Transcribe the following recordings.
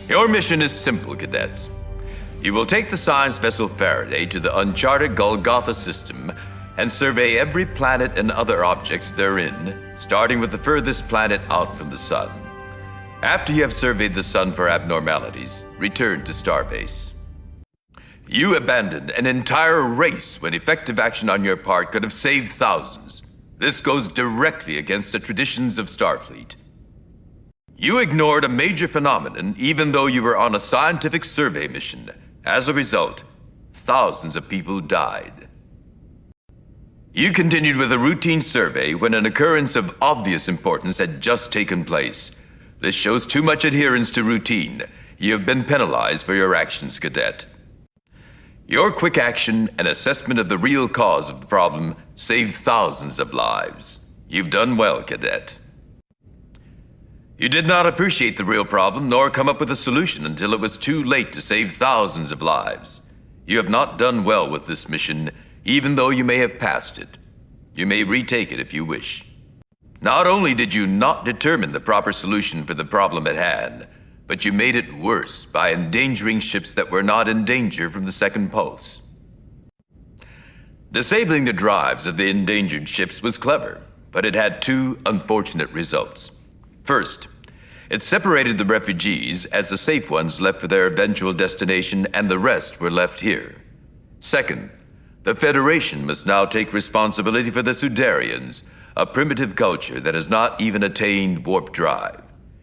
Your mission is simple, cadets. You will take the science vessel Faraday to the uncharted Golgotha system and survey every planet and other objects therein, starting with the furthest planet out from the sun. After you have surveyed the sun for abnormalities, return to Starbase. You abandoned an entire race when effective action on your part could have saved thousands. This goes directly against the traditions of Starfleet. You ignored a major phenomenon even though you were on a scientific survey mission. As a result, thousands of people died. You continued with a routine survey when an occurrence of obvious importance had just taken place. This shows too much adherence to routine. You have been penalized for your actions, cadet. Your quick action and assessment of the real cause of the problem saved thousands of lives. You've done well, cadet. You did not appreciate the real problem nor come up with a solution until it was too late to save thousands of lives. You have not done well with this mission, even though you may have passed it. You may retake it if you wish. Not only did you not determine the proper solution for the problem at hand, but you made it worse by endangering ships that were not in danger from the second pulse. Disabling the drives of the endangered ships was clever, but it had two unfortunate results. First, it separated the refugees as the safe ones left for their eventual destination and the rest were left here. Second, the Federation must now take responsibility for the Sudarians, a primitive culture that has not even attained warp drive.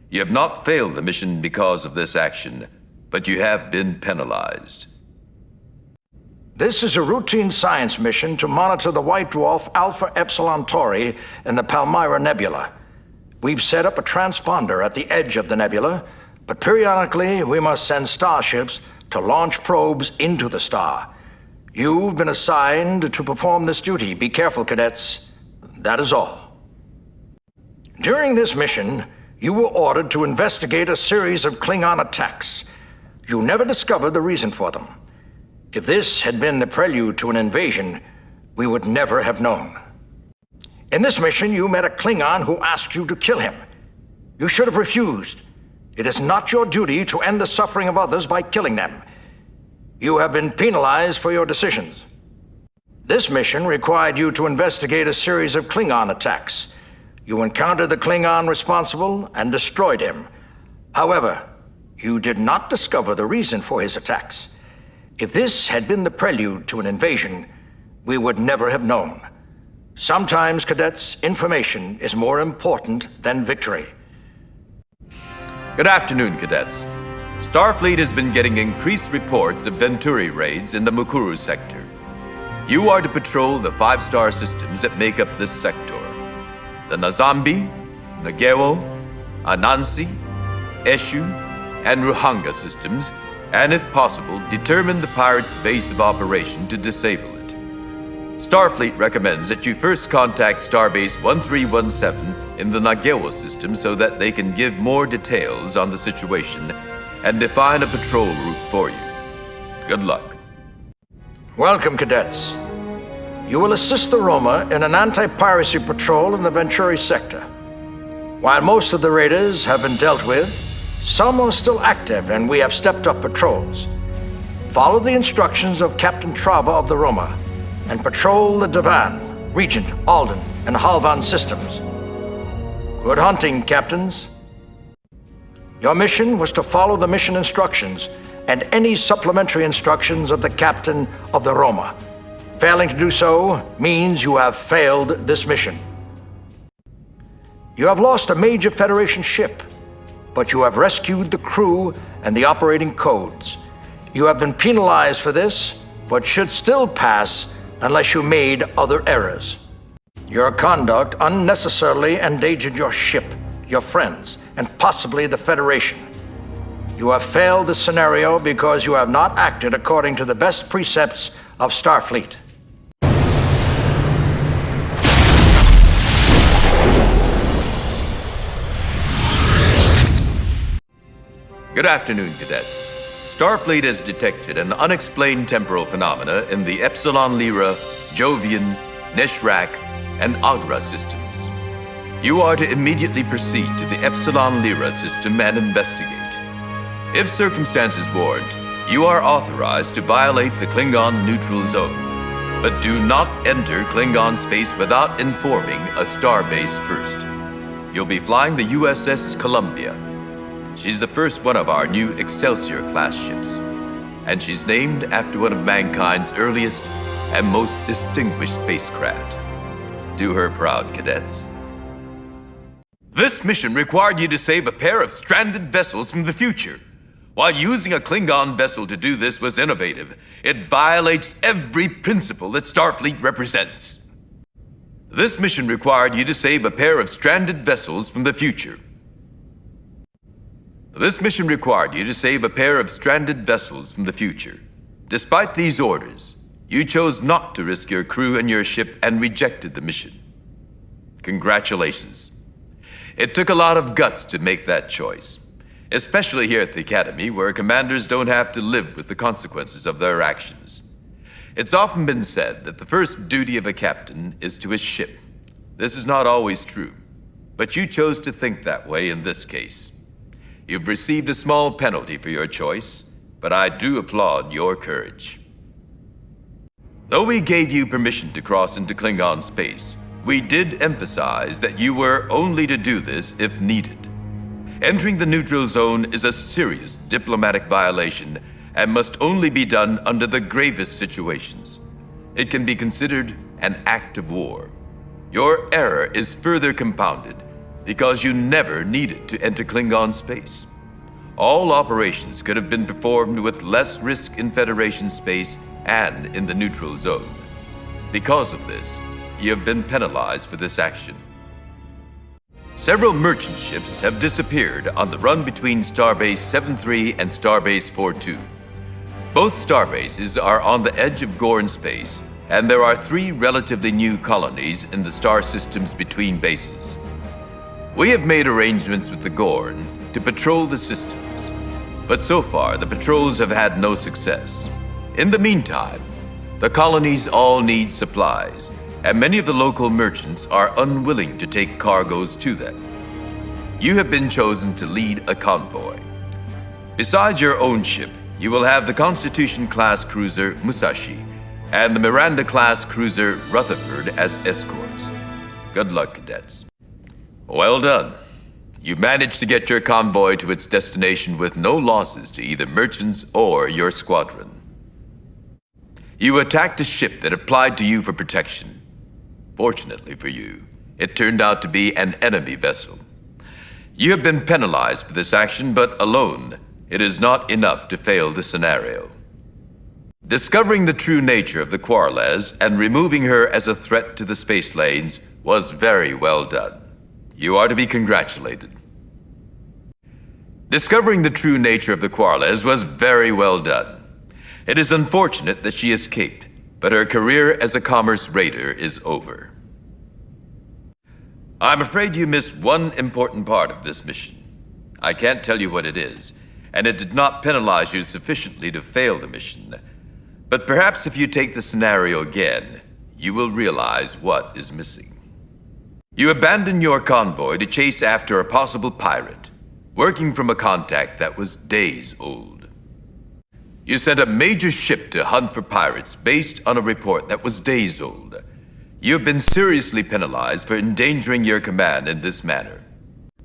You have not failed the mission because of this action, but you have been penalized. This is a routine science mission to monitor the white dwarf Alpha Epsilon Tauri in the Palmyra Nebula. We've set up a transponder at the edge of the nebula, but periodically we must send starships to launch probes into the star. You've been assigned to perform this duty. Be careful, cadets. That is all. During this mission, you were ordered to investigate a series of Klingon attacks. You never discovered the reason for them. If this had been the prelude to an invasion, we would never have known. In this mission, you met a Klingon who asked you to kill him. You should have refused. It is not your duty to end the suffering of others by killing them. You have been penalized for your decisions. This mission required you to investigate a series of Klingon attacks. You encountered the Klingon responsible and destroyed him. However, you did not discover the reason for his attacks. If this had been the prelude to an invasion, we would never have known. Sometimes, cadets, information is more important than victory. Good afternoon, cadets. Starfleet has been getting increased reports of Venturi raids in the Mukuru sector. You are to patrol the 5-star systems that make up this sector. The Nazambi, Nagewo, Anansi, Eshu, and Ruhanga systems, and if possible, determine the pirates' base of operation to disable it. Starfleet recommends that you first contact Starbase 1317 in the Nagewo system so that they can give more details on the situation and define a patrol route for you. Good luck. Welcome, cadets. You will assist the Roma in an anti-piracy patrol in the Venturi sector. While most of the raiders have been dealt with, some are still active and we have stepped up patrols. Follow the instructions of Captain Trava of the Roma and patrol the Devan, Regent, Alden, and Halvan systems. Good hunting, captains. Your mission was to follow the mission instructions and any supplementary instructions of the captain of the Roma. Failing to do so means you have failed this mission. You have lost a major Federation ship, but you have rescued the crew and the operating codes. You have been penalized for this, but should still pass unless you made other errors. Your conduct unnecessarily endangered your ship, your friends, and possibly the Federation. You have failed this scenario because you have not acted according to the best precepts of Starfleet. Good afternoon, cadets. Starfleet has detected an unexplained temporal phenomena in the Epsilon Lyra, Jovian, Neshrak, and Agra systems. You are to immediately proceed to the Epsilon Lyra system and investigate. If circumstances warrant, you are authorized to violate the Klingon neutral zone. But do not enter Klingon space without informing a starbase first. You'll be flying the USS Columbia. She's the first one of our new Excelsior-class ships. And she's named after one of mankind's earliest and most distinguished spacecraft. Do her proud, cadets. This mission required you to save a pair of stranded vessels from the future. While using a Klingon vessel to do this was innovative, it violates every principle that Starfleet represents. This mission required you to save a pair of stranded vessels from the future. This mission required you to save a pair of stranded vessels from the future. Despite these orders, you chose not to risk your crew and your ship and rejected the mission. Congratulations. It took a lot of guts to make that choice. Especially here at the Academy, where commanders don't have to live with the consequences of their actions. It's often been said that the first duty of a captain is to his ship. This is not always true, but you chose to think that way in this case. You've received a small penalty for your choice, but I do applaud your courage. Though we gave you permission to cross into Klingon space, we did emphasize that you were only to do this if needed. Entering the neutral zone is a serious diplomatic violation and must only be done under the gravest situations. It can be considered an act of war. Your error is further compounded because you never needed to enter Klingon space. All operations could have been performed with less risk in Federation space and in the neutral zone. Because of this, you have been penalized for this action. Several merchant ships have disappeared on the run between Starbase 7-3 and Starbase 4-2. Both starbases are on the edge of Gorn space, and there are 3 relatively new colonies in the star systems between bases. We have made arrangements with the Gorn to patrol the systems, but so far the patrols have had no success. In the meantime, the colonies all need supplies, and many of the local merchants are unwilling to take cargoes to them. You have been chosen to lead a convoy. Besides your own ship, you will have the Constitution-class cruiser Musashi and the Miranda-class cruiser Rutherford as escorts. Good luck, cadets. Well done. You managed to get your convoy to its destination with no losses to either merchants or your squadron. You attacked a ship that applied to you for protection. Fortunately for you, it turned out to be an enemy vessel. You have been penalized for this action, but alone, it is not enough to fail the scenario. Discovering the true nature of the Quarles and removing her as a threat to the space lanes was very well done. You are to be congratulated. Discovering the true nature of the Quarles was very well done. It is unfortunate that she escaped, but her career as a commerce raider is over. I'm afraid you missed one important part of this mission. I can't tell you what it is, and it did not penalize you sufficiently to fail the mission. But perhaps if you take the scenario again, you will realize what is missing. You abandoned your convoy to chase after a possible pirate, working from a contact that was days old. You sent a major ship to hunt for pirates based on a report that was days old. You have been seriously penalized for endangering your command in this manner.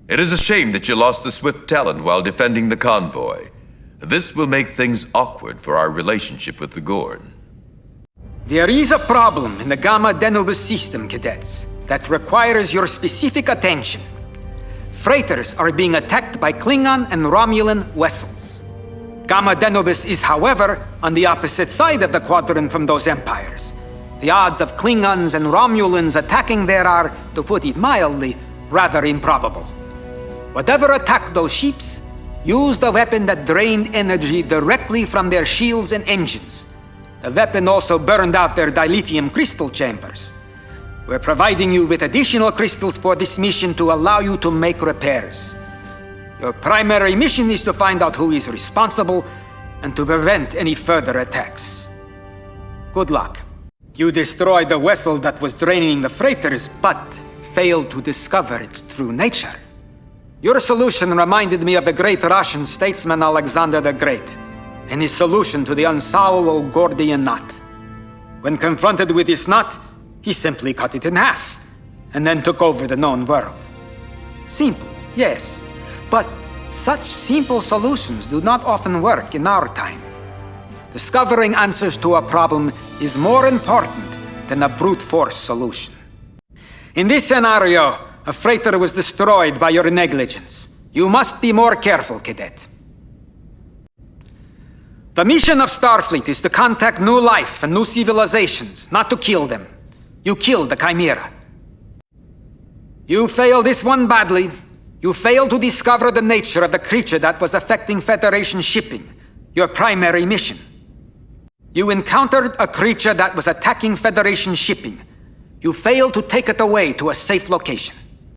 It is a shame that you lost the Swift Talon while defending the convoy. This will make things awkward for our relationship with the Gorn. There is a problem in the Gamma Denobus system, cadets, that requires your specific attention. Freighters are being attacked by Klingon and Romulan vessels. Gamma Denobus is, however, on the opposite side of the quadrant from those empires. The odds of Klingons and Romulans attacking there are, to put it mildly, rather improbable. Whatever attacked those ships, used a weapon that drained energy directly from their shields and engines. The weapon also burned out their dilithium crystal chambers. We're providing you with additional crystals for this mission to allow you to make repairs. Your primary mission is to find out who is responsible and to prevent any further attacks. Good luck. You destroyed the vessel that was draining the freighters, but failed to discover its true nature. Your solution reminded me of the great Russian statesman Alexander the Great, and his solution to the unsolvable Gordian knot. When confronted with this knot, he simply cut it in half, and then took over the known world. Simple, yes, but such simple solutions do not often work in our time. Discovering answers to a problem is more important than a brute force solution. In this scenario, a freighter was destroyed by your negligence. You must be more careful, Cadet. The mission of Starfleet is to contact new life and new civilizations, not to kill them. You killed the Chimera. You failed this one badly. You failed to discover the nature of the creature that was affecting Federation shipping, your primary mission. You encountered a creature that was attacking Federation shipping. You failed to take it away to a safe location.